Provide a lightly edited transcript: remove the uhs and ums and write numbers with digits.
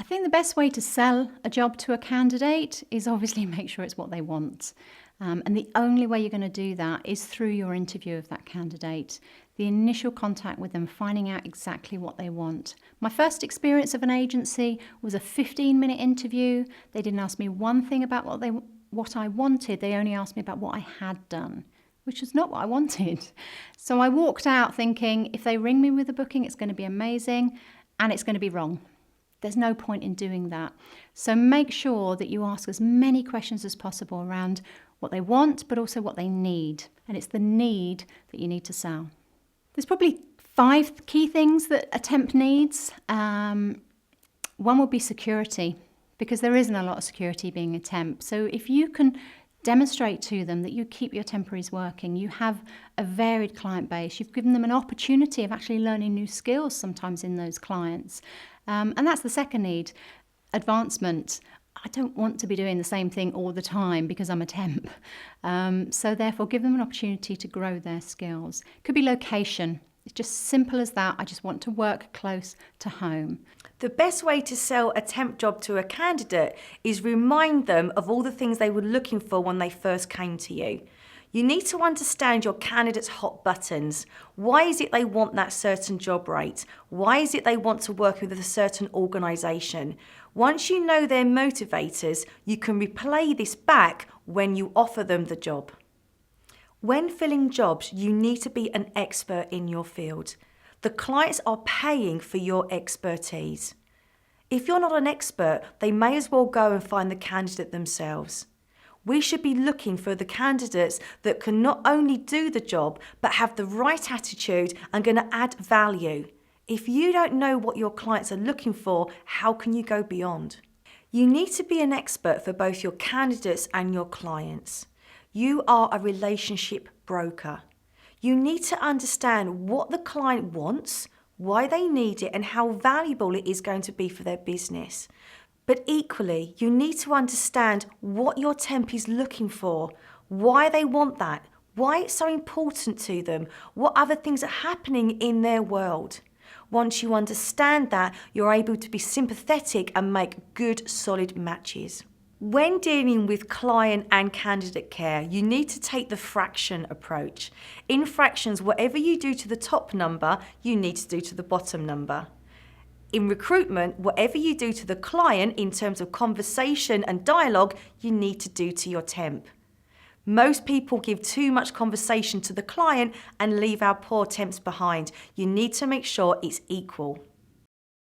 think the best way to sell a job to a candidate is obviously make sure it's what they want. And the only way you're going to do that is through your interview of that candidate, the initial contact with them, finding out exactly what they want. My first experience of an agency was a 15-minute interview. They didn't ask me one thing about what I wanted. They only asked me about what I had done, which was not what I wanted. So I walked out thinking, if they ring me with a booking, it's going to be amazing, and it's going to be wrong. There's no point in doing that. So make sure that you ask as many questions as possible around what they want, but also what they need. And it's the need that you need to sell. There's probably 5 key things that a temp needs. One would be security, because there isn't a lot of security being a temp. So if you can demonstrate to them that you keep your temporaries working, you have a varied client base, you've given them an opportunity of actually learning new skills sometimes in those clients. And that's the second need, advancement. I don't want to be doing the same thing all the time because I'm a temp. So therefore, give them an opportunity to grow their skills. Could be location. It's just simple as that. I just want to work close to home. The best way to sell a temp job to a candidate is remind them of all the things they were looking for when they first came to you. You need to understand your candidate's hot buttons. Why is it they want that certain job rate? Why is it they want to work with a certain organisation? Once you know their motivators, you can replay this back when you offer them the job. When filling jobs, you need to be an expert in your field. The clients are paying for your expertise. If you're not an expert, they may as well go and find the candidate themselves. We should be looking for the candidates that can not only do the job, but have the right attitude and going to add value. If you don't know what your clients are looking for, how can you go beyond? You need to be an expert for both your candidates and your clients. You are a relationship broker. You need to understand what the client wants, why they need it, and how valuable it is going to be for their business. But equally, you need to understand what your temp is looking for, why they want that, why it's so important to them, what other things are happening in their world. Once you understand that, you're able to be sympathetic and make good, solid matches. When dealing with client and candidate care, you need to take the fraction approach. In fractions, whatever you do to the top number, you need to do to the bottom number. In recruitment, whatever you do to the client in terms of conversation and dialogue, you need to do to your temp. Most people give too much conversation to the client and leave our poor temps behind. You need to make sure it's equal.